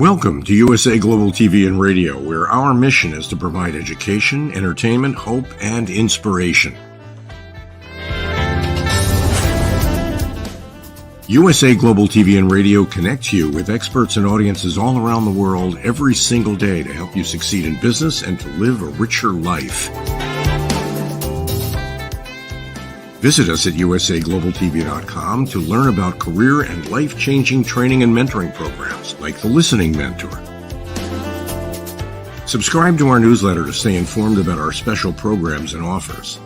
Welcome to USA Global TV and Radio, where our mission is to provide education, entertainment, hope, and inspiration. USA Global TV and Radio connects you with experts and audiences all around the world every single day to help you succeed in business and to live a richer life. Visit us at usaglobaltv.com to learn about career and life-changing training and mentoring programs like the Listening Mentor. Subscribe to our newsletter to stay informed about our special programs and offers.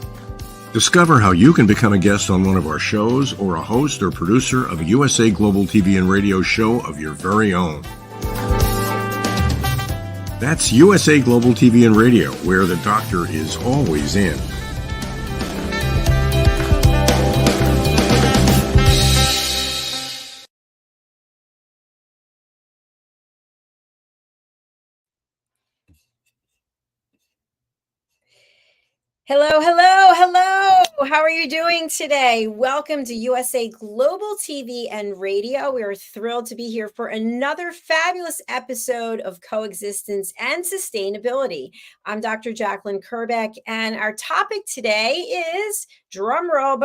Discover how you can become a guest on one of our shows or a host or producer of a USA Global TV and Radio show of your very own. That's USA Global TV and Radio, where the doctor is always in. Hello, hello, hello. How are you doing today? Welcome to USA Global TV and Radio. We are thrilled to be here for another fabulous episode of Coexistence and Sustainability. I'm Dr. JACALYN KERBECK, and our topic today is, drumroll,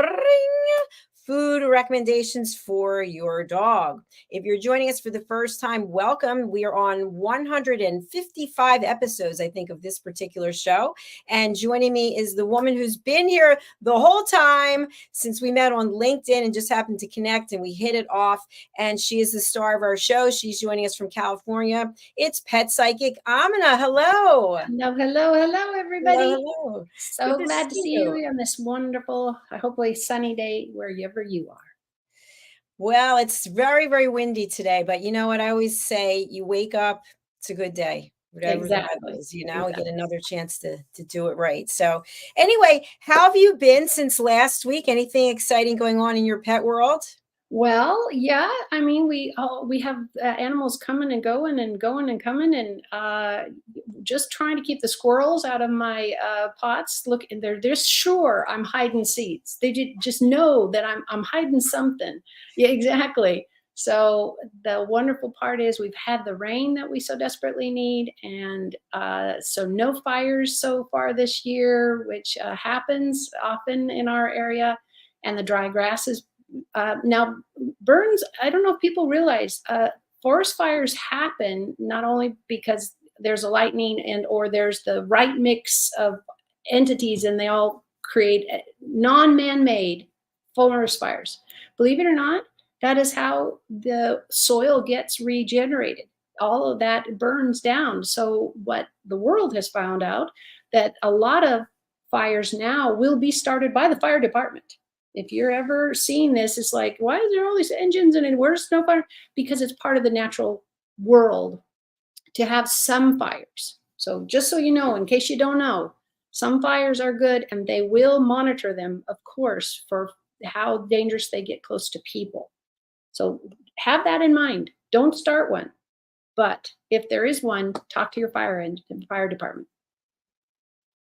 food recommendations for your dog. If you're joining us for the first time, welcome. We are on 155 episodes, I think, of this particular show. And joining me is the woman who's been here the whole time since we met on LinkedIn and just happened to connect and we hit it off. And she is the star of our show. She's joining us from California. It's Pet Psychic AMINAH. Hello. Hello, everybody. Hello. So glad to see you on this wonderful, hopefully sunny day wherever you are. Well, it's very, very windy today, but you know what I always say, you wake up, it's a good day. Whatever that is, we get another chance to do it right. So anyway, how have you been since last week? Anything exciting going on in your pet world? Well, yeah, I mean, we have animals coming and going and coming, and just trying to keep the squirrels out of my pots. Look, they're sure I'm hiding seeds. They just know that I'm hiding something. Yeah, exactly. So the wonderful part is we've had the rain that we so desperately need, and so no fires so far this year, which happens often in our area, and the dry grass is now burns. I don't know if people realize forest fires happen not only because there's a lightning or there's the right mix of entities and they all create non-man-made forest fires. Believe it or not, that is how the soil gets regenerated. All of that burns down. So what the world has found out, that a lot of fires now will be started by the fire department. If you're ever seeing this, it's like, why is there all these engines and where's no fire? Because it's part of the natural world to have some fires. So just so you know, in case you don't know, some fires are good and they will monitor them, of course, for how dangerous they get close to people. So have that in mind. Don't start one. But if there is one, talk to your fire department.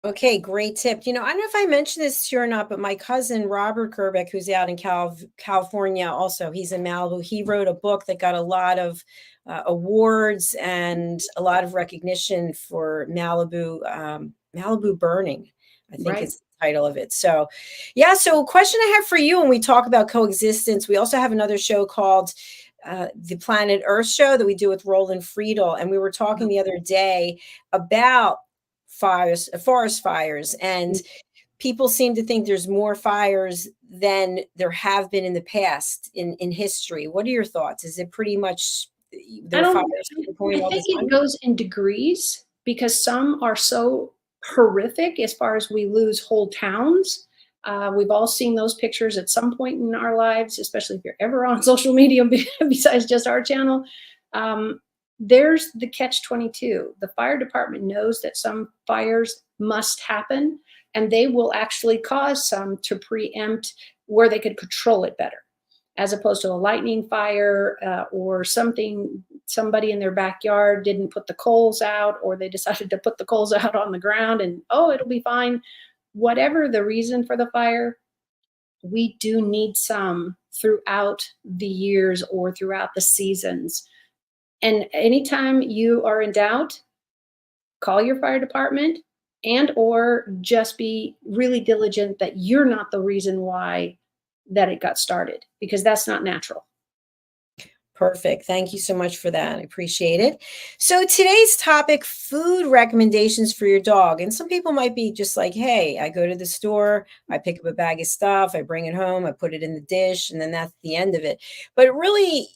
Okay, great tip. I don't know if I mentioned this to you or not, but my cousin, Robert KERBECK, who's out in California also, he's in Malibu. He wrote a book that got a lot of awards and a lot of recognition for Malibu burning, I think is the title of it. So, yeah, so question I have for you when we talk about coexistence, we also have another show called the Planet Earth Show that we do with Roland Friedel. And we were talking the other day about forest fires, and people seem to think there's more fires than there have been in the past in history. What are your thoughts? Is it pretty much I think it goes in degrees, because some are so horrific as far as we lose whole towns. We've all seen those pictures at some point in our lives, especially if you're ever on social media besides just our channel. There's the catch-22. The fire department knows that some fires must happen, and they will actually cause some to preempt where they could control it better, as opposed to a lightning fire or somebody in their backyard didn't put the coals out, or they decided to put the coals out on the ground and, it'll be fine. Whatever the reason for the fire, we do need some throughout the years or throughout the seasons. And anytime you are in doubt, call your fire department, and or just be really diligent that you're not the reason why that it got started, because that's not natural. Perfect. Thank you so much for that. I appreciate it. So today's topic, food recommendations for your dog. And some people might be just like, hey, I go to the store, I pick up a bag of stuff, I bring it home, I put it in the dish, and then that's the end of it. But really,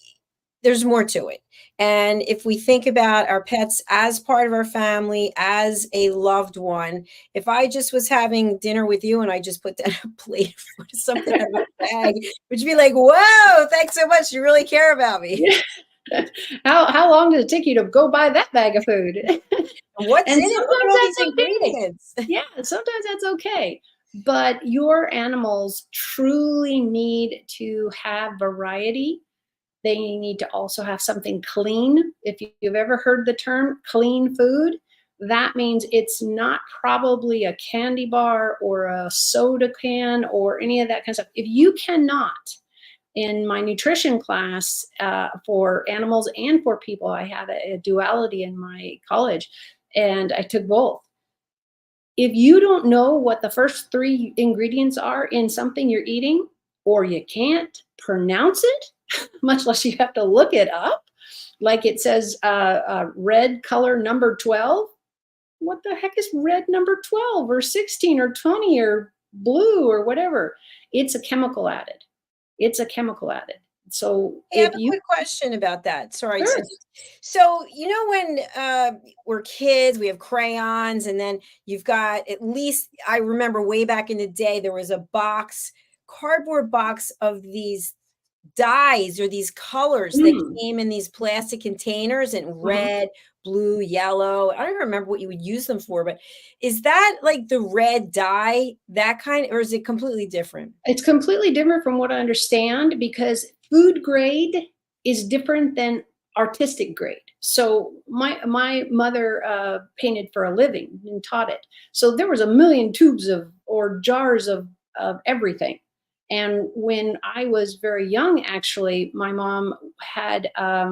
there's more to it. And if we think about our pets as part of our family, as a loved one, if I just was having dinner with you and I just put down a plate of something out of a bag, would you be like, whoa, thanks so much. You really care about me. Yeah. How long does it take you to go buy that bag of food? What's And in it? Look at all these sometimes that's okay. ingredients. Yeah, sometimes that's okay. But your animals truly need to have variety. They need to also have something clean. If you've ever heard the term clean food, that means it's not probably a candy bar or a soda can or any of that kind of stuff. If you cannot, in my nutrition class for animals and for people, I had a duality in my college, and I took both. If you don't know what the first 3 ingredients are in something you're eating, or you can't pronounce it, much less you have to look it up, like it says red color number 12. What the heck is red number 12 or 16 or 20 or blue or whatever? It's a chemical added. It's a chemical added. So Hey, I have if a you quick question about that. Sorry. sure. So, when we're kids, we have crayons, and then you've got, at least I remember way back in the day, there was a box, cardboard box of these dyes or these colors that Mm, came in these plastic containers in mhm. red, blue, yellow. I don't remember what you would use them for, but is that like the red dye, that kind, or is it completely different? It's completely different from what I understand, because food grade is different than artistic grade. So my mother painted for a living and taught it. So there was a million tubes of or jars of everything. And when I was very young, actually, my mom had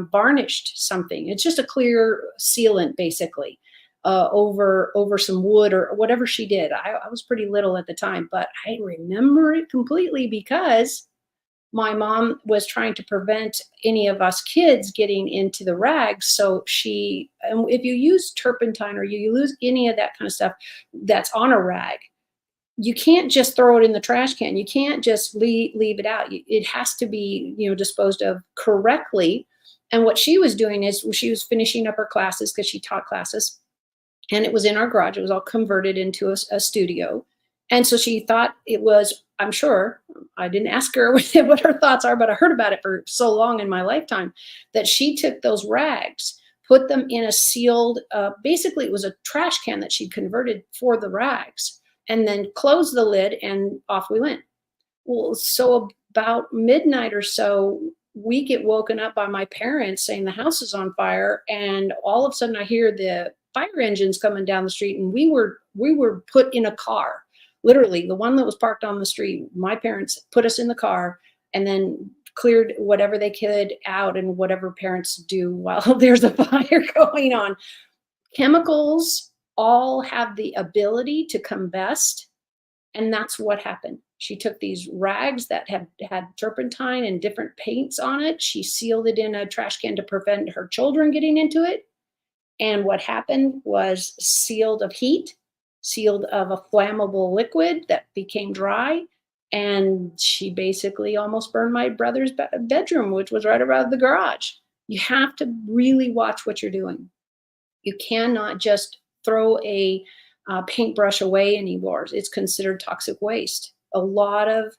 varnished something. It's just a clear sealant, basically, over some wood or whatever she did. I was pretty little at the time, but I remember it completely because my mom was trying to prevent any of us kids getting into the rags. So and if you use turpentine or you use any of that kind of stuff that's on a rag, you can't just throw it in the trash can. You can't just leave it out. It has to be, disposed of correctly. And what she was doing is she was finishing up her classes, because she taught classes, and it was in our garage. It was all converted into a studio. And so she thought it was, I'm sure, I didn't ask her what her thoughts are, but I heard about it for so long in my lifetime, that she took those rags, put them in a sealed, basically it was a trash can that she'd converted for the rags, and then closed the lid, and off we went. Well, so about midnight or so, we get woken up by my parents saying the house is on fire, and all of a sudden I hear the fire engines coming down the street, and we were put in a car, literally the one that was parked on the street. My parents put us in the car and then cleared whatever they could out, and whatever parents do while there's a fire going on. Chemicals all have the ability to combust, and that's what happened. She took these rags that had turpentine and different paints on it. She sealed it in a trash can to prevent her children getting into it. And what happened was sealed of heat, sealed of a flammable liquid that became dry. And she basically almost burned my brother's bedroom, which was right around the garage. You have to really watch what you're doing. You cannot just throw a paintbrush away anymore. It's considered toxic waste. A lot of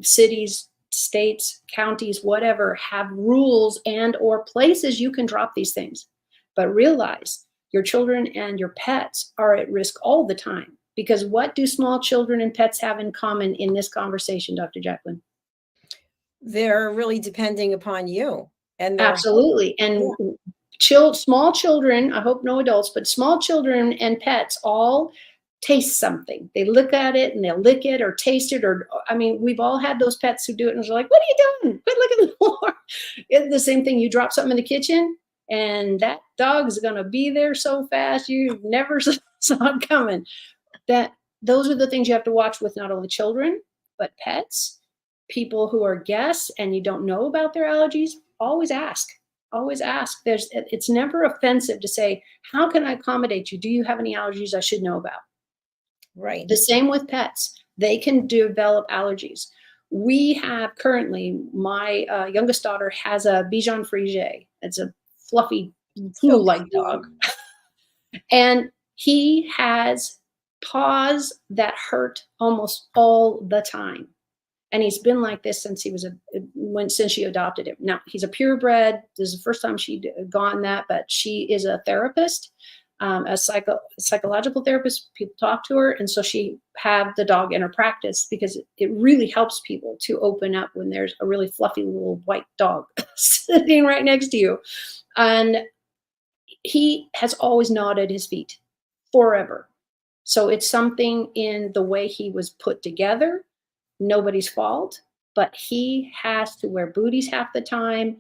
cities, states, counties, whatever, have rules and or places you can drop these things. But realize your children and your pets are at risk all the time. Because what do small children and pets have in common in this conversation, Dr. JACALYN? They're really depending upon you, and they're Absolutely. yeah. And small children, I hope no adults, but small children and pets all taste something. They look at it and they'll lick it or taste it. Or, I mean, we've all had those pets who do it and they're like, what are you doing? Quit licking the floor. It's the same thing. You drop something in the kitchen, and that dog's going to be there so fast you never saw it coming. Those are the things you have to watch with not only children, but pets, people who are guests and you don't know about their allergies. Always ask. Always ask. It's never offensive to say, how can I accommodate you? Do you have any allergies I should know about? Right. The same with pets. They can develop allergies. We have currently, my youngest daughter has a Bichon Frise. It's a fluffy, poodle-like dog. And he has paws that hurt almost all the time. And he's been like this since since she adopted him. Now, he's a purebred. This is the first time she'd gone that, but she is a therapist, a psychological therapist. People talk to her. And so she had the dog in her practice because it really helps people to open up when there's a really fluffy little white dog sitting right next to you. And he has always gnawed his feet forever. So it's something in the way he was put together. Nobody's fault, but he has to wear booties half the time,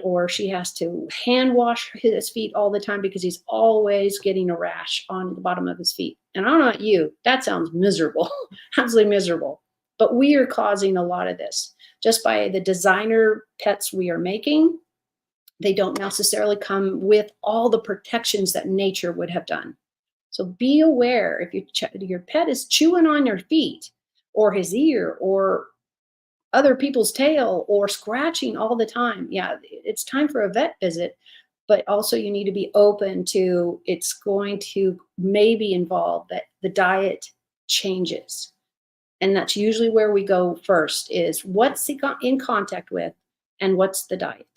or she has to hand wash his feet all the time because he's always getting a rash on the bottom of his feet. And I don't know about you, that sounds miserable, absolutely miserable. But we are causing a lot of this just by the designer pets we are making. They don't necessarily come with all the protections that nature would have done. So be aware if your pet is chewing on your feet or his ear or other people's tail or scratching all the time. Yeah, it's time for a vet visit, but also you need to be open to it's going to maybe involve that the diet changes. And that's usually where we go first is what's he in contact with and what's the diet.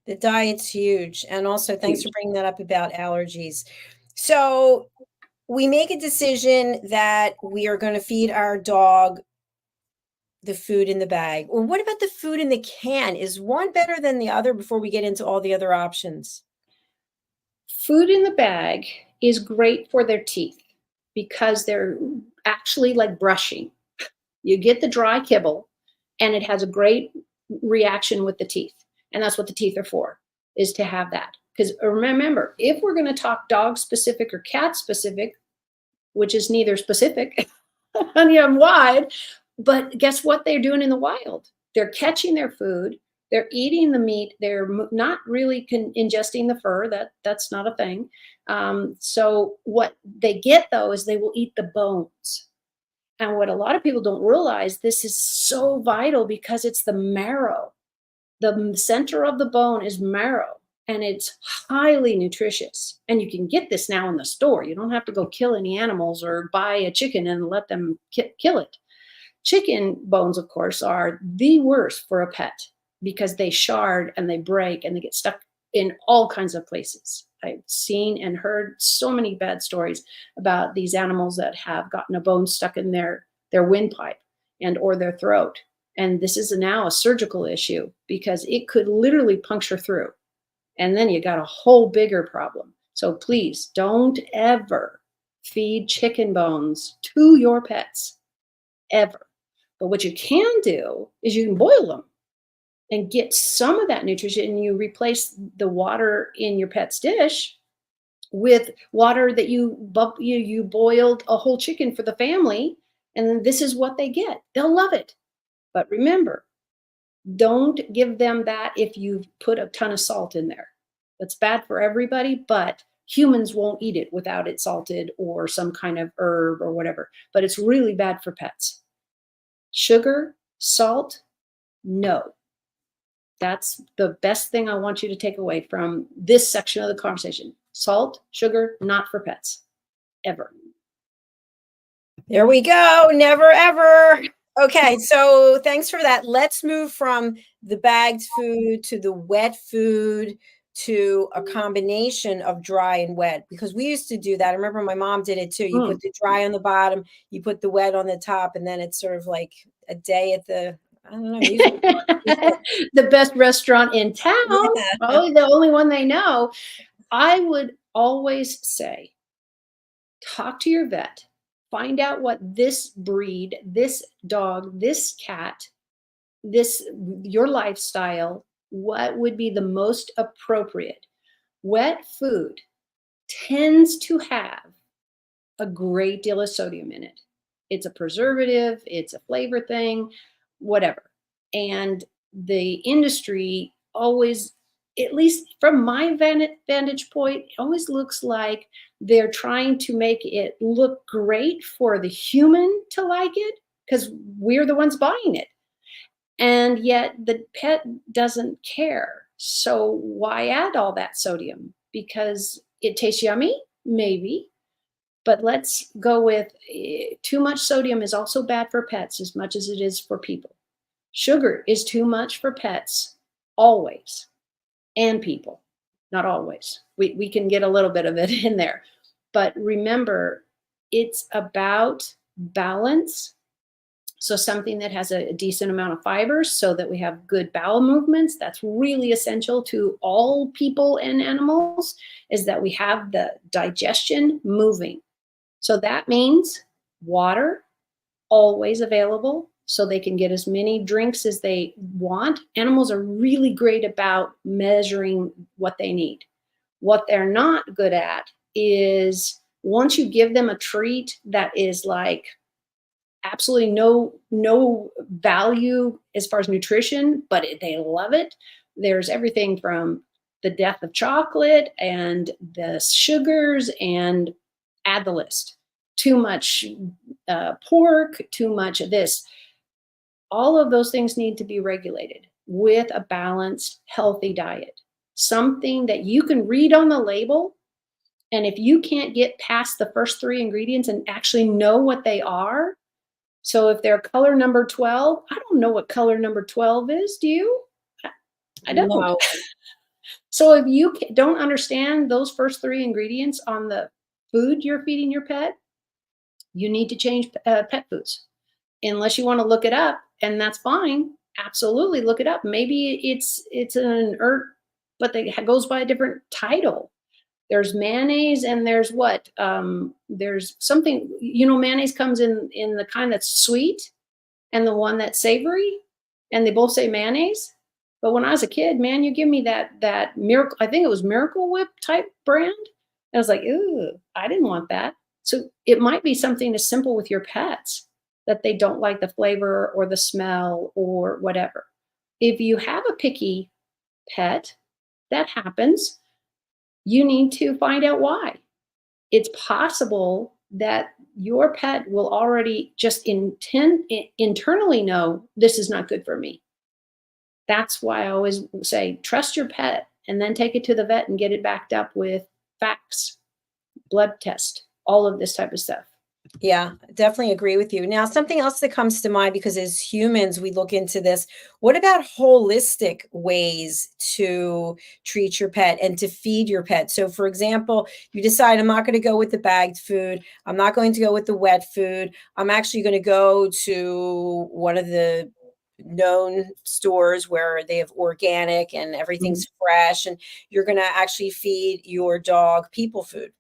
The diet's huge. And also thanks for bringing that up about allergies. So we make a decision that we are going to feed our dog the food in the bag. Or what about the food in the can? Is one better than the other before we get into all the other options? Food in the bag is great for their teeth because they're actually like brushing. You get the dry kibble and it has a great reaction with the teeth. And that's what the teeth are for, is to have that. Because remember, if we're going to talk dog specific or cat specific, which is neither specific and wide, but guess what they're doing in the wild? They're catching their food. They're eating the meat. They're not really ingesting the fur. That's not a thing. So what they get, though, is they will eat the bones. And what a lot of people don't realize, this is so vital because it's the marrow. The center of the bone is marrow, and it's highly nutritious. And you can get this now in the store. You don't have to go kill any animals or buy a chicken and let them kill it. Chicken bones, of course, are the worst for a pet because they shard and they break and they get stuck in all kinds of places. I've seen and heard so many bad stories about these animals that have gotten a bone stuck in their windpipe or their throat. And this is now a surgical issue because it could literally puncture through. And then you got a whole bigger problem. So please don't ever feed chicken bones to your pets, ever. But what you can do is you can boil them and get some of that nutrition, and you replace the water in your pet's dish with water that you boiled a whole chicken for the family. And then this is what they get. They'll love it. But remember, don't give them that if you put a ton of salt in there. That's bad for everybody, but humans won't eat it without it salted or some kind of herb or whatever. But it's really bad for pets. Sugar, salt, no. That's the best thing I want you to take away from this section of the conversation. Salt, sugar, not for pets, ever. There we go. Never, ever. Okay, so thanks for that. Let's move from the bagged food to the wet food to a combination of dry and wet, because we used to do that. I remember my mom did it too. You put the dry on the bottom, you put the wet on the top, and then it's sort of like a day at the, I don't know. The best restaurant in town. Yeah. Probably the only one they know. I would always say, talk to your vet. Find out what this breed, this dog, this cat, your lifestyle, what would be the most appropriate. Wet food tends to have a great deal of sodium in it. It's a preservative, it's a flavor thing, whatever. And the industry always, at least from my vantage point, always looks like they're trying to make it look great for the human to like it, because we're the ones buying it. And yet the pet doesn't care. So why add all that sodium? Because it tastes yummy? Maybe. But let's go with too much sodium is also bad for pets as much as it is for people. Sugar is too much for pets always, and people, not always. We can get a little bit of it in there. But remember, it's about balance. So something that has a decent amount of fibers so that we have good bowel movements. That's really essential to all people and animals, is that we have the digestion moving. So that means water always available so they can get as many drinks as they want. Animals are really great about measuring what they need. What they're not good at is, once you give them a treat that is like absolutely no value as far as nutrition, but they love it. There's everything from the death of chocolate and the sugars, and add the list. Too much pork, too much of this. All of those things need to be regulated with a balanced, healthy diet. Something that you can read on the label, and if you can't get past the first 3 ingredients and actually know what they are. So if they're color number 12, I don't know what color number 12 is. Do you? I don't. No. So if you don't understand those first 3 ingredients on the food you're feeding your pet, you need to change pet foods. Unless you want to look it up, and that's fine. Absolutely look it up. Maybe it's an herb, but it goes by a different title. There's mayonnaise, and there's what? There's something, mayonnaise comes in the kind that's sweet and the one that's savory, and they both say mayonnaise. But when I was a kid, man, you give me that Miracle, I think it was Miracle Whip type brand. I was like, ooh, I didn't want that. So it might be something as simple with your pets, that they don't like the flavor or the smell or whatever. If you have a picky pet, that happens. You need to find out why. It's possible that your pet will already just internally know this is not good for me. That's why I always say, trust your pet, and then take it to the vet and get it backed up with facts, blood test, all of this type of stuff. Yeah, definitely agree with you. Now, something else that comes to mind, because as humans, we look into this. What about holistic ways to treat your pet and to feed your pet? So, for example, you decide, I'm not going to go with the bagged food. I'm not going to go with the wet food. I'm actually going to go to one of the known stores where they have organic and everything's fresh, and you're going to actually feed your dog people food.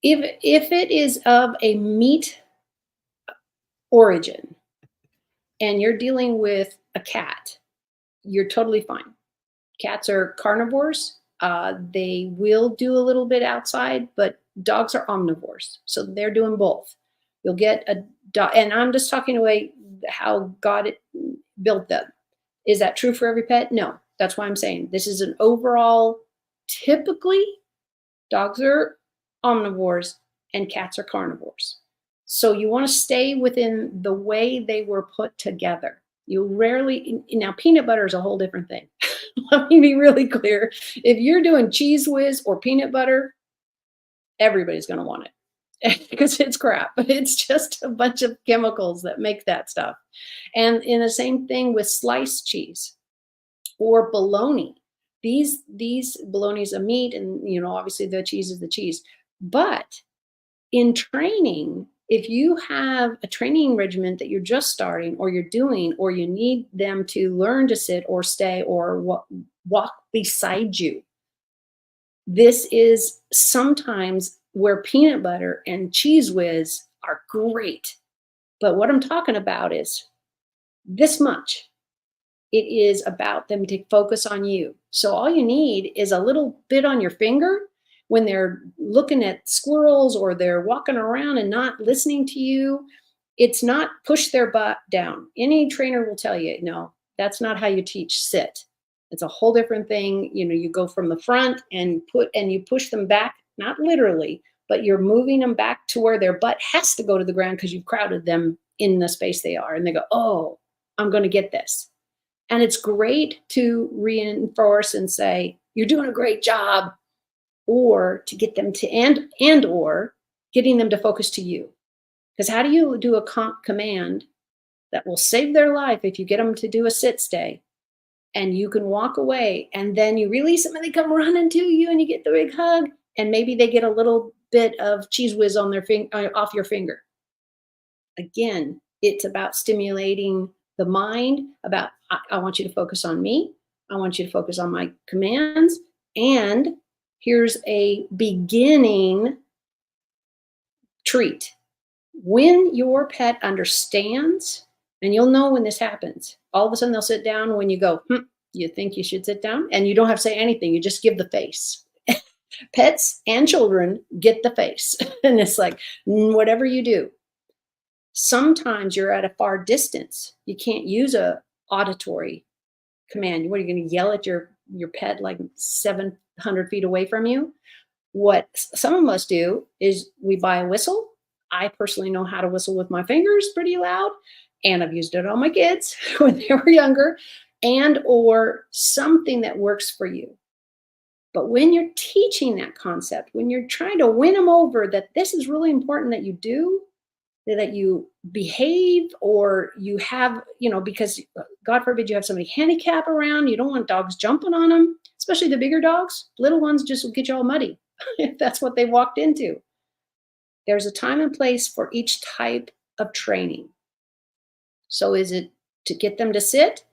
If it is of a meat origin and you're dealing with a cat, you're totally fine. Cats are carnivores. They will do a little bit outside, but dogs are omnivores. So they're doing both. You'll get a dog, and I'm just talking away how God built them. Is that true for every pet? No. That's why I'm saying this is an overall, typically, dogs are omnivores and cats are carnivores. So you want to stay within the way they were put together. You rarely, now peanut butter is a whole different thing. Let me be really clear. If you're doing Cheese Whiz or peanut butter, everybody's going to want it because it's crap. It's just a bunch of chemicals that make that stuff. And in the same thing with sliced cheese or bologna. These bologna is a meat, and obviously the cheese is the cheese. But in training, if you have a training regimen that you're just starting, or you're doing, or you need them to learn to sit or stay or walk beside you, this is sometimes where peanut butter and Cheese Whiz are great. But what I'm talking about is this much. It is about them to focus on you. So all you need is a little bit on your finger when they're looking at squirrels or they're walking around and not listening to you. It's not push their butt down. Any trainer will tell you, no, that's not how you teach sit. It's a whole different thing. You know, you go from the front and you push them back, not literally, but you're moving them back to where their butt has to go to the ground because you've crowded them in the space they are. And they go, oh, I'm going to get this. And it's great to reinforce and say, you're doing a great job, or to get them to, or getting them to focus to you. Because how do you do a command that will save their life if you get them to do a sit stay and you can walk away and then you release them and they come running to you and you get the big hug and maybe they get a little bit of cheese whiz on their off your finger. Again, it's about stimulating the mind about, I want you to focus on me. I want you to focus on my commands. And here's a beginning treat. When your pet understands, and you'll know when this happens, all of a sudden they'll sit down when you go, you think you should sit down? And you don't have to say anything. You just give the face. Pets and children get the face. And it's like, whatever you do. Sometimes you're at a far distance. You can't use a auditory command. What, are you going to yell at your pet like 700 feet away from you? What some of us do is we buy a whistle. I personally know how to whistle with my fingers pretty loud, and I've used it on my kids when they were younger, and or something that works for you. But when you're teaching that concept, when you're trying to win them over that this is really important that you do, that you behave, or you have, because God forbid you have somebody handicap around, you don't want dogs jumping on them, especially the bigger dogs. Little ones just will get you all muddy if that's what they walked into. There's a time and place for each type of training. So is it to get them to sit?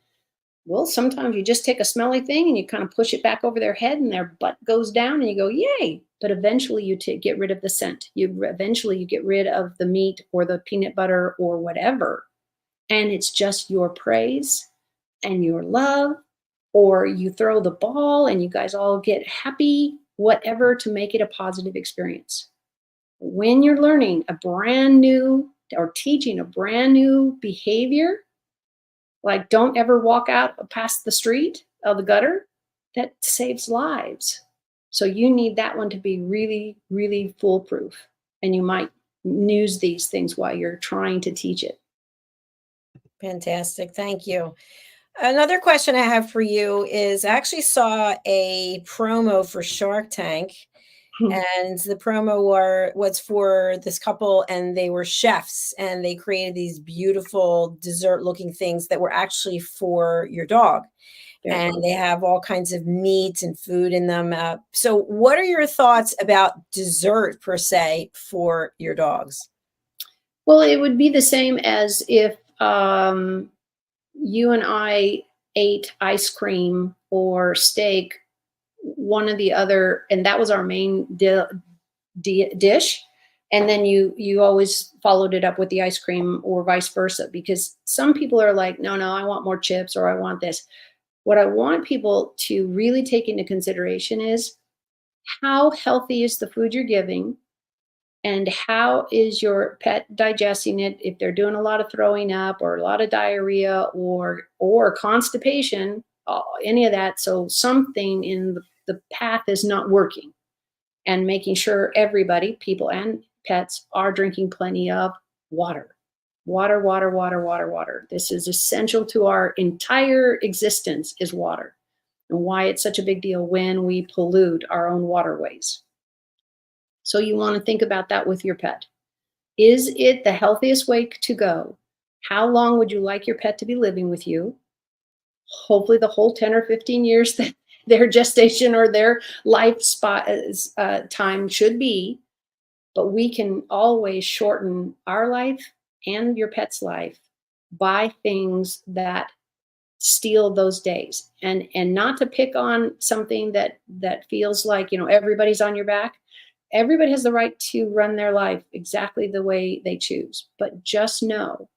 Well, sometimes you just take a smelly thing and you kind of push it back over their head and their butt goes down and you go, yay. But eventually you get rid of the scent. Eventually you get rid of the meat or the peanut butter or whatever. And it's just your praise and your love, or you throw the ball and you guys all get happy, whatever, to make it a positive experience. When you're learning a brand new or teaching a brand new behavior, like don't ever walk out past the street of the gutter, that saves lives. So you need that one to be really, really foolproof. And you might use these things while you're trying to teach it. Fantastic. Thank you. Another question I have for you is, I actually saw a promo for Shark Tank. And the promo was for this couple, and they were chefs, and they created these beautiful dessert looking things that were actually for your dog. Yeah. And they have all kinds of meat and food in them. So what are your thoughts about dessert per se for your dogs? Well, it would be the same as if you and I ate ice cream or steak, one or the other, and that was our main dish. And then you always followed it up with the ice cream or vice versa, because some people are like, no, I want more chips, or I want this. What I want people to really take into consideration is how healthy is the food you're giving, and how is your pet digesting it. If they're doing a lot of throwing up or a lot of diarrhea or constipation, any of that. So something in the path is not working, and making sure everybody, people and pets, are drinking plenty of water. Water, water, water, water, water. This is essential to our entire existence, is water, and why it's such a big deal when we pollute our own waterways. So you want to think about that with your pet. Is it the healthiest way to go? How long would you like your pet to be living with you? Hopefully the whole 10 or 15 years that their gestation or their life time should be. But we can always shorten our life and your pet's life by things that steal those days. And not to pick on something that feels like, everybody's on your back. Everybody has the right to run their life exactly the way they choose. But just know,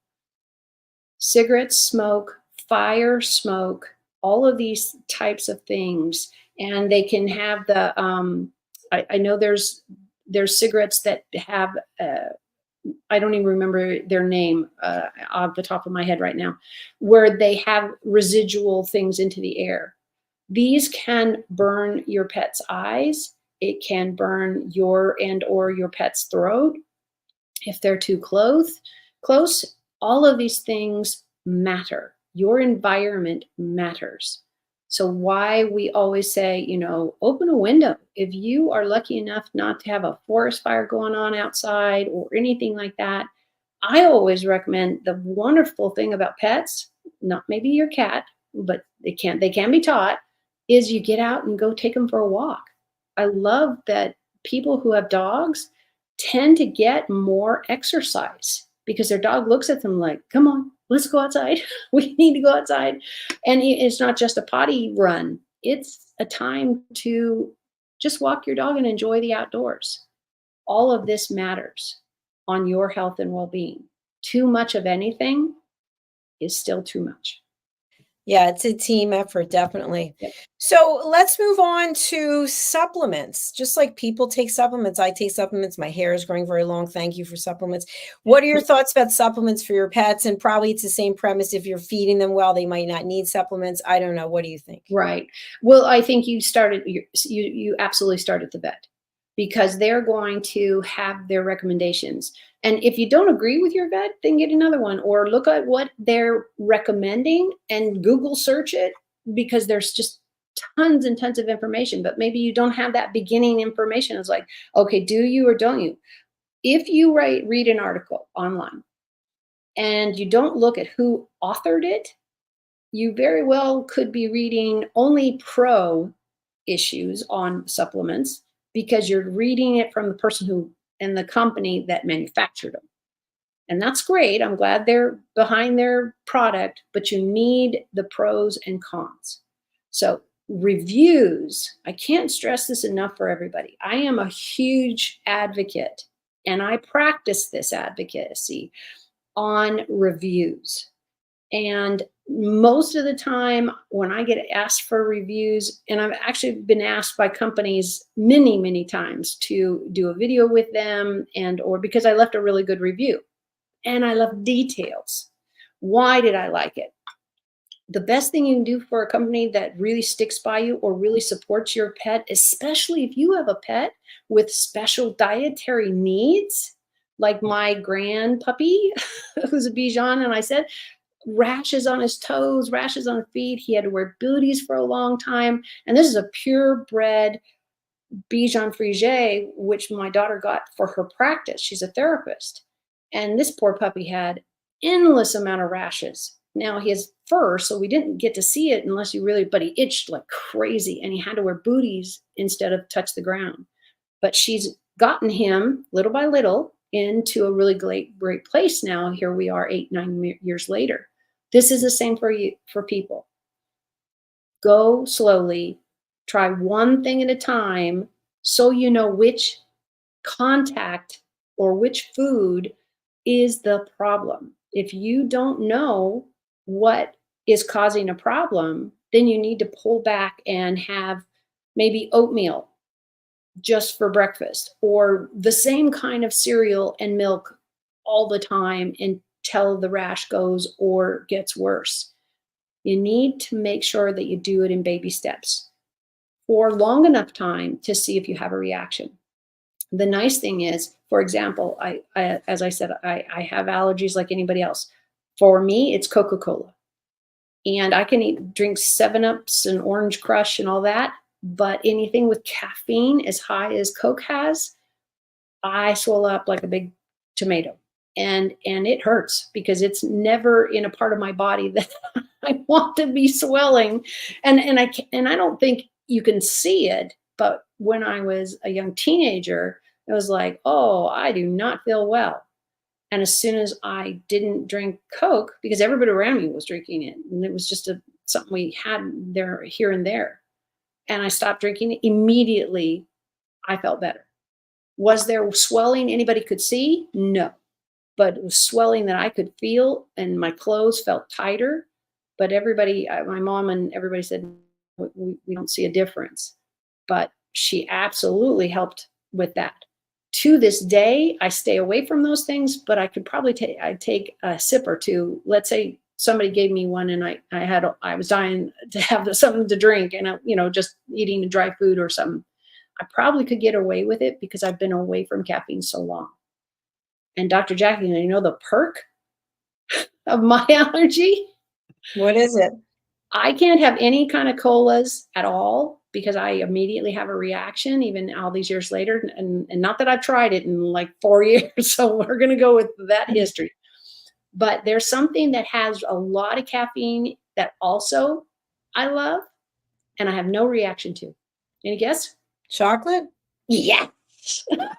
cigarettes, smoke, fire, smoke, all of these types of things. And they can have the, I know there's cigarettes that have, I don't even remember their name off the top of my head right now, where they have residual things into the air. These can burn your pet's eyes. It can burn your or your pet's throat if they're too close. All of these things matter. Your environment matters. So why we always say, you know, open a window. If you are lucky enough not to have a forest fire going on outside or anything like that, I always recommend the wonderful thing about pets, not maybe your cat, but they can be taught, is you get out and go take them for a walk. I love that people who have dogs tend to get more exercise because their dog looks at them like, come on, let's go outside. We need to go outside. And it's not just a potty run. It's a time to just walk your dog and enjoy the outdoors. All of this matters on your health and well-being. Too much of anything is still too much. Yeah, it's a team effort, definitely. Yep. So let's move on to supplements. Just like people take supplements, I take supplements. My hair is growing very long. Thank you for supplements. What are your thoughts about supplements for your pets? And probably it's the same premise. If you're feeding them well, they might not need supplements. I don't know. What do you think? Right. Well, I think you absolutely start at the vet, because they're going to have their recommendations. And if you don't agree with your vet, then get another one, or look at what they're recommending and Google search it, because there's just tons and tons of information, but maybe you don't have that beginning information. It's like, okay, do you or don't you? If you read an article online and you don't look at who authored it, you very well could be reading only pro issues on supplements, because you're reading it from the person who and the company that manufactured them. And that's great. I'm glad they're behind their product, but you need the pros and cons. So reviews, I can't stress this enough for everybody. I am a huge advocate, and I practice this advocacy on reviews. And most of the time when I get asked for reviews, and I've actually been asked by companies many, many times to do a video with them, or because I left a really good review, and I love details. Why did I like it? The best thing you can do for a company that really sticks by you or really supports your pet, especially if you have a pet with special dietary needs, like my grand puppy, who's a Bichon, and I said, rashes on his toes, rashes on his feet. He had to wear booties for a long time. And this is a purebred Bichon Frise, which my daughter got for her practice. She's a therapist. And this poor puppy had endless amount of rashes. Now he has fur, so we didn't get to see it unless you really, but he itched like crazy, and he had to wear booties instead of touch the ground. But she's gotten him little by little into a really great place now. Here we are 8-9 years later. This is the same for you, for people. Go slowly, try one thing at a time, so you know which contact or which food is the problem. If you don't know what is causing a problem, then you need to pull back and have maybe oatmeal just for breakfast, or the same kind of cereal and milk all the time until the rash goes or gets worse. You need to make sure that you do it in baby steps for long enough time to see if you have a reaction. The nice thing is, for example, as I said, I have allergies like anybody else. For me, it's Coca-Cola. And I can drink 7-Ups and Orange Crush and all that, but anything with caffeine as high as Coke has, I swell up like a big tomato. And it hurts, because it's never in a part of my body that I want to be swelling. And I don't think you can see it, but when I was a young teenager, it was like, oh, I do not feel well. And as soon as I didn't drink Coke, because everybody around me was drinking it, and it was just something we had there, here and there, and I stopped drinking it, immediately I felt better. Was there swelling anybody could see? No. But it was swelling that I could feel, and my clothes felt tighter. But everybody, my mom and everybody said, we don't see a difference. But she absolutely helped with that. To this day, I stay away from those things, but I could probably take a sip or two. Let's say somebody gave me one and I was dying to have something to drink, and just eating a dry food or something. I probably could get away with it because I've been away from caffeine so long. And Dr. JACALYN, you know the perk of my allergy? What is it? I can't have any kind of colas at all because I immediately have a reaction, even all these years later. And not that I've tried it in like 4 years, so we're going to go with that history. But there's something that has a lot of caffeine that also I love, and I have no reaction to. Any guess? Chocolate? Yeah.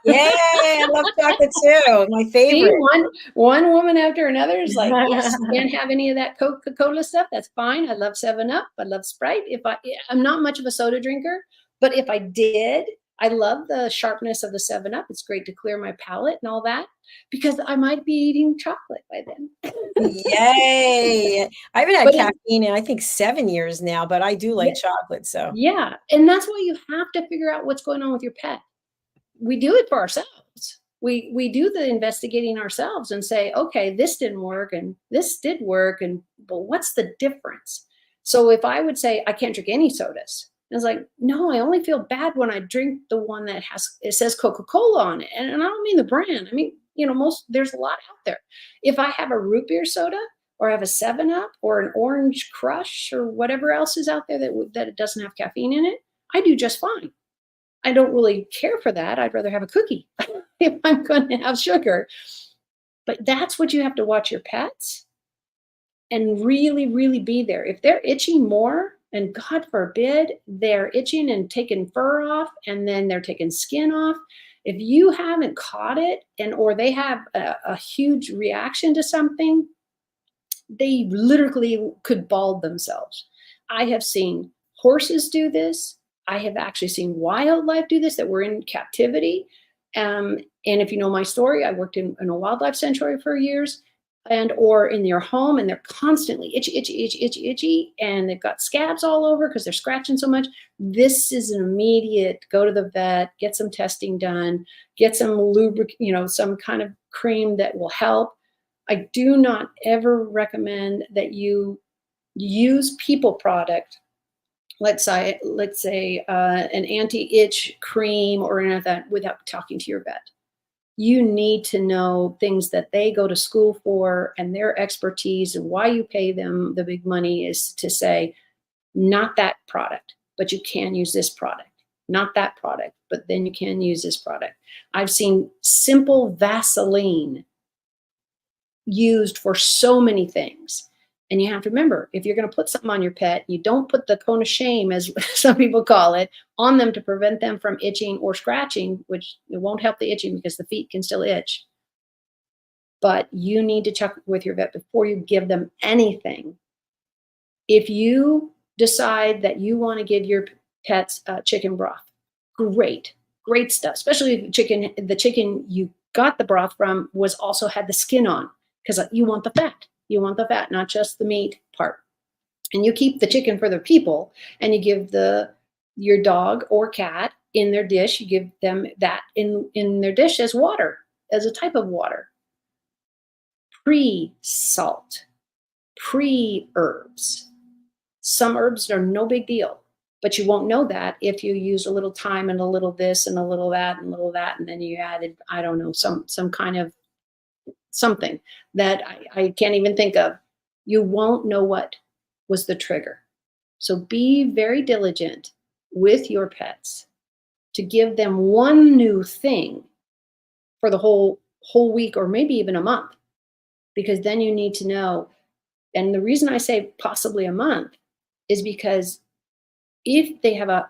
Yay, I love chocolate too. My favorite. See, one woman after another is like, yes, can't have any of that Coca-Cola stuff. That's fine. I love 7-Up. I love Sprite. I'm not much of a soda drinker, but if I did, I love the sharpness of the 7-Up. It's great to clear my palate and all that, because I might be eating chocolate by then. Yay. I haven't had caffeine in I think 7 years now, but I do like chocolate. So yeah. And that's why you have to figure out what's going on with your pet. We do it for ourselves. We do the investigating ourselves and say, okay, this didn't work and this did work, but what's the difference? So if I would say I can't drink any sodas, I was like, no, I only feel bad when I drink the one that it says Coca-Cola on it. And I don't mean the brand. I mean, there's a lot out there. If I have a root beer soda or I have a 7-Up or an Orange Crush or whatever else is out there that it doesn't have caffeine in it, I do just fine. I don't really care for that. I'd rather have a cookie if I'm going to have sugar. But that's what you have to watch your pets and really, really be there. If they're itching more, and God forbid, they're itching and taking fur off and then they're taking skin off. If you haven't caught it or they have a huge reaction to something, they literally could bald themselves. I have seen horses do this. I have actually seen wildlife do this that were in captivity. And if you know my story, I worked in a wildlife sanctuary for years, or in your home, and they're constantly itchy, and they've got scabs all over because they're scratching so much. This is an immediate go to the vet, get some testing done, get some lubricant, some kind of cream that will help. I do not ever recommend that you use people product. Let's say an anti-itch cream or any of that without talking to your vet. You need to know things that they go to school for and their expertise, and why you pay them the big money is to say, not that product, but you can use this product. Not that product, but then you can use this product. I've seen simple Vaseline used for so many things. And you have to remember, if you're going to put something on your pet, you don't put the cone of shame, as some people call it, on them to prevent them from itching or scratching, which it won't help the itching because the feet can still itch. But you need to check with your vet before you give them anything. If you decide that you want to give your pets chicken broth, great stuff. Especially if the chicken you got the broth from also had the skin on, because you want the fat. You want the fat, not just the meat part. And you keep the chicken for the people, and you give your dog or cat in their dish, you give them that in their dish as water, as a type of water. Pre-salt, pre-herbs. Some herbs are no big deal, but you won't know that if you use a little thyme and a little this and a little that and a little that, and then you added, I don't know, some kind of something that I can't even think of. You won't know what was the trigger. So be very diligent with your pets to give them one new thing for the whole week, or maybe even a month, because then you need to know. And the reason I say possibly a month is because if they have a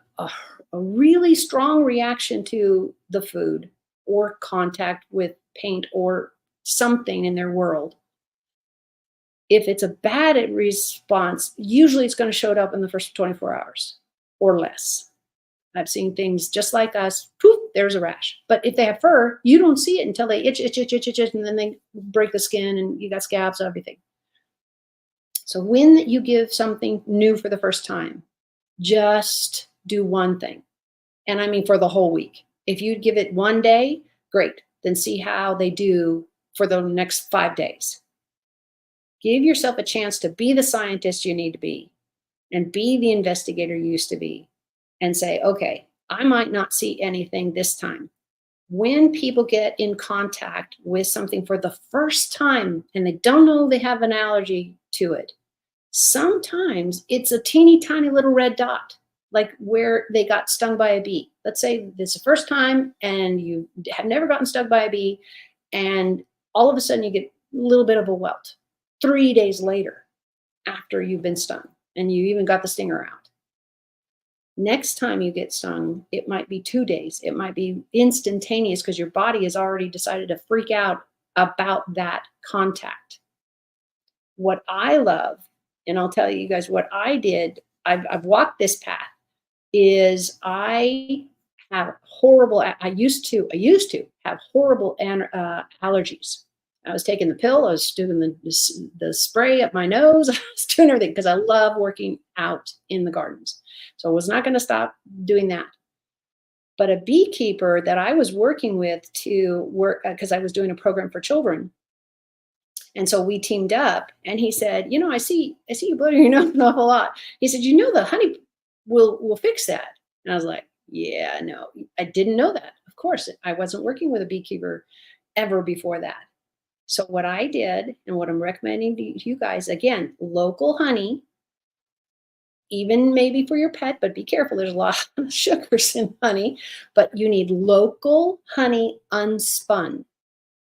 really strong reaction to the food or contact with paint or something in their world, if it's a bad response, usually it's going to show up in the first 24 hours or less. I've seen things just like us, poof, there's a rash. But if they have fur, you don't see it until they itch, and then they break the skin and you got scabs and everything. So when you give something new for the first time, just do one thing. And I mean for the whole week. If you give it one day, great. Then see how they do for the next 5 days. Give yourself a chance to be the scientist you need to be and be the investigator you used to be and say, okay, I might not see anything this time. When people get in contact with something for the first time and they don't know they have an allergy to it, sometimes it's a teeny tiny little red dot, like where they got stung by a bee. Let's say this is the first time and you have never gotten stung by a bee, and all of a sudden you get a little bit of a welt 3 days later after you've been stung and you even got the stinger out. Next time you get stung, it might be 2 days. It might be instantaneous because your body has already decided to freak out about that contact. What I love, and I'll tell you guys what I did, I've walked this path, is I have horrible, I used to have horrible allergies. I was taking the pill, I was doing the spray up my nose, I was doing everything because I love working out in the gardens. So I was not going to stop doing that. But a beekeeper that I was working with to work, because I was doing a program for children, and so we teamed up, and he said, I see you blowing your nose an awful lot. He said, the honey will fix that. And I was like, yeah, no, I didn't know that. Of course, I wasn't working with a beekeeper ever before that. So what I did, and what I'm recommending to you guys, again, local honey, even maybe for your pet, but be careful. There's a lot of sugars in honey, but you need local honey unspun.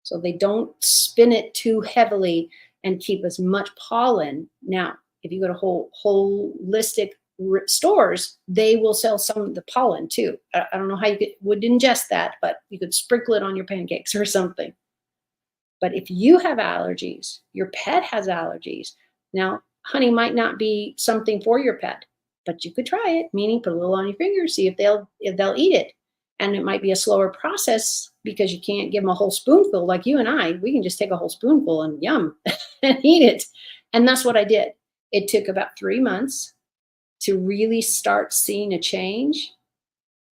So they don't spin it too heavily and keep as much pollen. Now, if you go to holistic stores, they will sell some of the pollen too. I don't know how you would ingest that, but you could sprinkle it on your pancakes or something. But if you have allergies, your pet has allergies. Now, honey might not be something for your pet, but you could try it, meaning put a little on your finger, see if they'll eat it. And it might be a slower process because you can't give them a whole spoonful like you and I. We can just take a whole spoonful and yum and eat it. And that's what I did. It took about 3 months to really start seeing a change.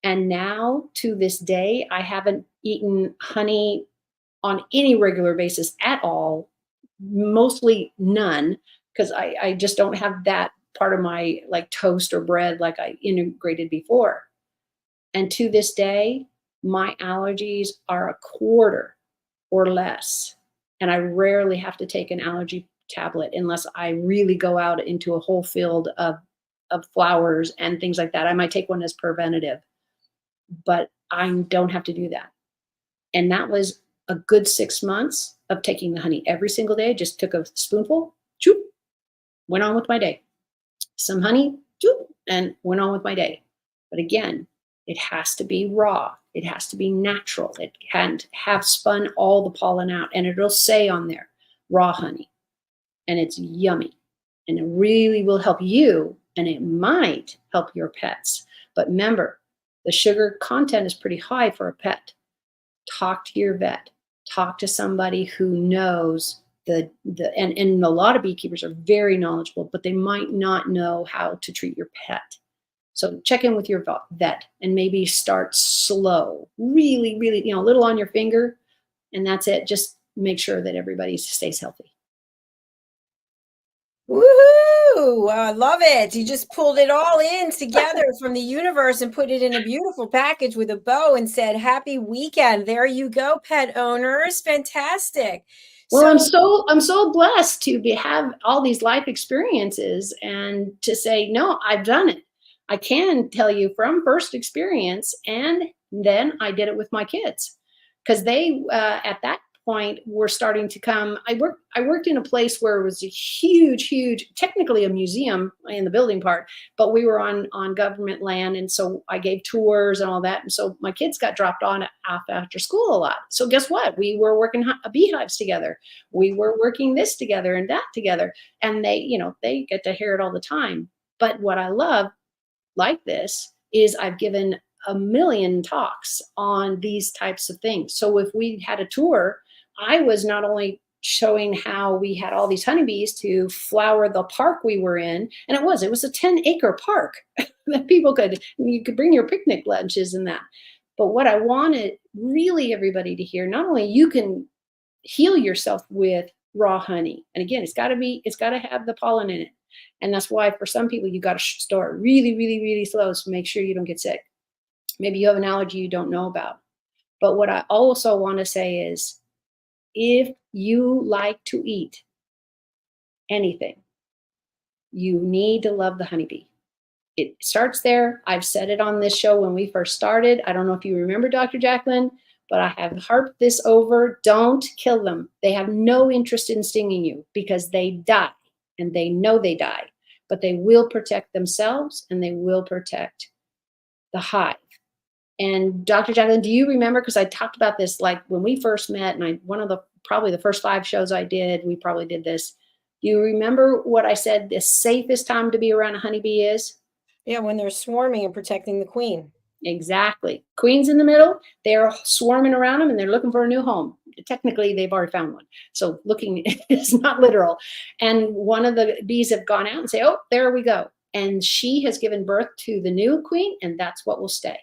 And now to this day, I haven't eaten honey on any regular basis at all, mostly none, because I just don't have that part of my like toast or bread like I integrated before. And to this day, my allergies are a quarter or less. And I rarely have to take an allergy tablet unless I really go out into a whole field of flowers and things like that. I might take one as preventative, but I don't have to do that. And that was a good 6 months of taking the honey every single day. Just took a spoonful, choop, went on with my day. Some honey, choop, and went on with my day. But again, it has to be raw. It has to be natural. It can't have spun all the pollen out. And it'll say on there, raw honey. And it's yummy. And it really will help you. And it might help your pets. But remember, the sugar content is pretty high for a pet. Talk to your vet. Talk to somebody who knows and a lot of beekeepers are very knowledgeable, but they might not know how to treat your pet. So check in with your vet and maybe start slow, really, really, a little on your finger, and that's it. Just make sure that everybody stays healthy. Woohoo! I love it. You just pulled it all in together from the universe and put it in a beautiful package with a bow and said, happy weekend. There you go, pet owners. Fantastic. Well, I'm so blessed to have all these life experiences and to say, no, I've done it. I can tell you from first experience, and then I did it with my kids because they, at that point, were starting to come. I worked in a place where it was a huge, technically a museum in the building part, but we were on government land, and so I gave tours and all that, and so my kids got dropped on after school a lot. So guess what? We were working beehives together. We were working this together and that together, and they get to hear it all the time. But what I love like this is I've given a million talks on these types of things. So if we had a tour, I was not only showing how we had all these honeybees to flower the park we were in. And it was a 10-acre park that you could bring your picnic lunches and that. But what I wanted really everybody to hear, not only you can heal yourself with raw honey. And again, it's got to have the pollen in it. And that's why for some people, you got to start really, really, really slow to make sure you don't get sick. Maybe you have an allergy you don't know about. But what I also want to say is, if you like to eat anything, you need to love the honeybee. It starts there. I've said it on this show when we first started. I don't know if you remember, Dr. Jacalyn, but I have harped this over. Don't kill them. They have no interest in stinging you because they die, and they know they die, but they will protect themselves and they will protect the hive. And Dr. Jacalyn, do you remember, because I talked about this like when we first met, and probably the first 5 shows I did, we probably did this. Do you remember what I said the safest time to be around a honeybee is? Yeah, when they're swarming and protecting the queen. Exactly. Queen's in the middle. They're swarming around them and they're looking for a new home. Technically, they've already found one. So looking is not literal. And one of the bees have gone out and say, oh, there we go. And she has given birth to the new queen, and that's what will stay.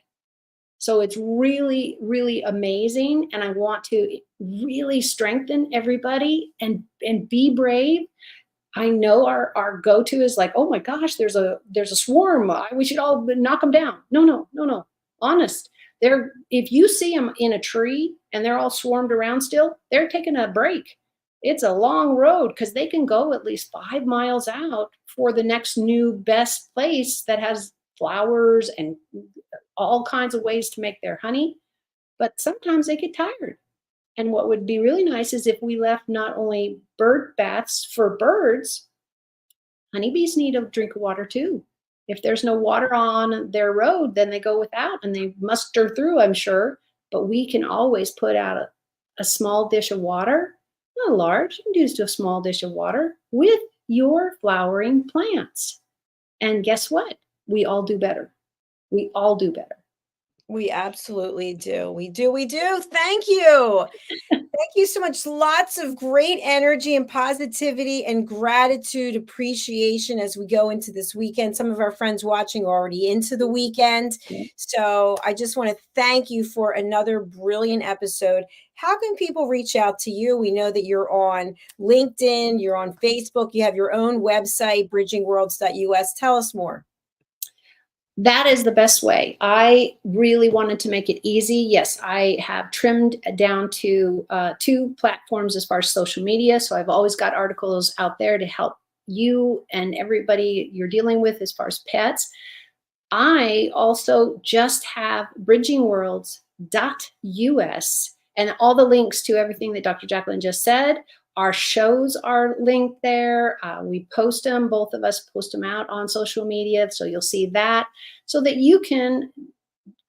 So it's really, really amazing. And I want to really strengthen everybody and be brave. I know our go-to is like, oh my gosh, there's a swarm. We should all knock them down. No. Honest. If you see them in a tree and they're all swarmed around still, they're taking a break. It's a long road because they can go at least 5 miles out for the next new best place that has flowers and all kinds of ways to make their honey. But sometimes they get tired. And what would be really nice is if we left not only bird baths for birds, honeybees need a drink of water too. If there's no water on their road, then they go without and they muster through, I'm sure. But we can always put out a small dish of water, not large, you can do just a small dish of water with your flowering plants. And guess what? We all do better. We all do better. We absolutely do. We do. Thank you. Thank you so much. Lots of great energy and positivity and gratitude, appreciation as we go into this weekend. Some of our friends watching are already into the weekend. So I just want to thank you for another brilliant episode. How can people reach out to you? We know that you're on LinkedIn, you're on Facebook, you have your own website, bridgingworlds.us. Tell us more. That is the best way. I really wanted to make it easy. Yes, I have trimmed down to 2 platforms as far as social media. So I've always got articles out there to help you and everybody you're dealing with as far as pets. I also just have bridgingworlds.us and all the links to everything that Dr. Jacalyn just said. Our shows are linked there. We post them, both of us post them out on social media. So you'll see that so that you can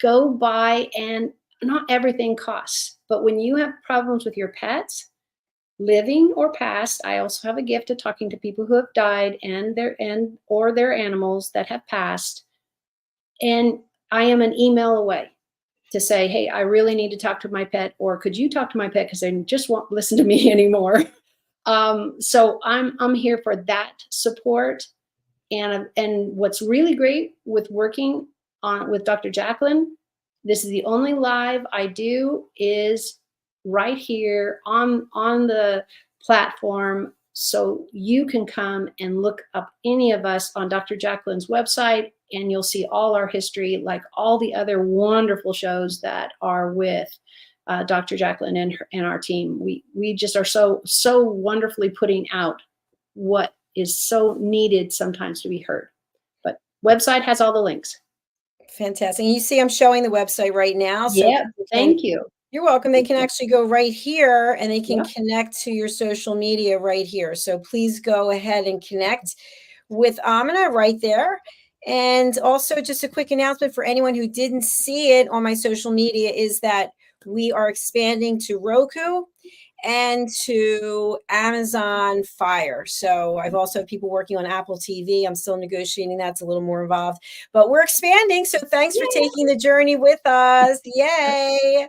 go by, and not everything costs. But when you have problems with your pets, living or past, I also have a gift of talking to people who have died or their animals that have passed. And I am an email away to say, hey, I really need to talk to my pet, or could you talk to my pet because they just won't listen to me anymore. So I'm here for that support. And what's really great with working with Dr. Jacalyn, this is the only live I do is right here on the platform. So you can come and look up any of us on Dr. Jacalyn's website, and you'll see all our history, like all the other wonderful shows that are with Dr. Jacalyn and our team. We just are so wonderfully putting out what is so needed sometimes to be heard. But website has all the links. Fantastic. And you see, I'm showing the website right now. So yeah, thank you. You're welcome. They can actually go right here and they can connect to your social media right here. So please go ahead and connect with AMINAH right there. And also just a quick announcement for anyone who didn't see it on my social media is that we are expanding to Roku and to Amazon Fire. So I've also had people working on Apple TV. I'm still negotiating. That's a little more involved, but we're expanding. So thanks for taking the journey with us. Yay.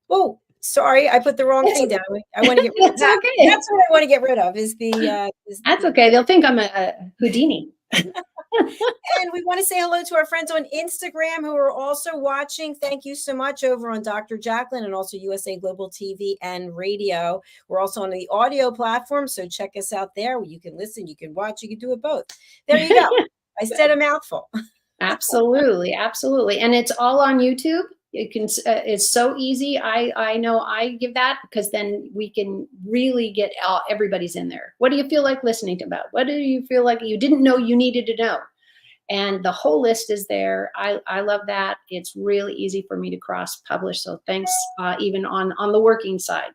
Oh, Sorry, I put the wrong thing down. I want to get rid of It's that. okay. That's what I want to get rid of is the That's okay. They'll think I'm a Houdini. And we want to say hello to our friends on Instagram who are also watching. Thank you so much over on Dr. Jacalyn and also USA Global TV and Radio. We're also on the audio platform, so check us out there. You can listen, you can watch, you can do it both. There you go. I said a mouthful. Absolutely, absolutely, and it's all on YouTube. It can. It's so easy. I know I give that because then we can really get everybody's in there. What do you feel like listening about? What do you feel like you didn't know you needed to know? And the whole list is there. I love that. It's really easy for me to cross publish. So thanks, even on the working side.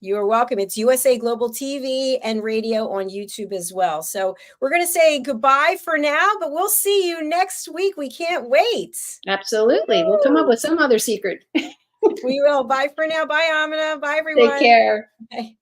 You're welcome. It's USA Global TV and Radio on YouTube as well. So we're going to say goodbye for now, but we'll see you next week. We can't wait. Absolutely. We'll come up with some other secret. We will. Bye for now. Bye, Amina. Bye, everyone. Take care. Bye.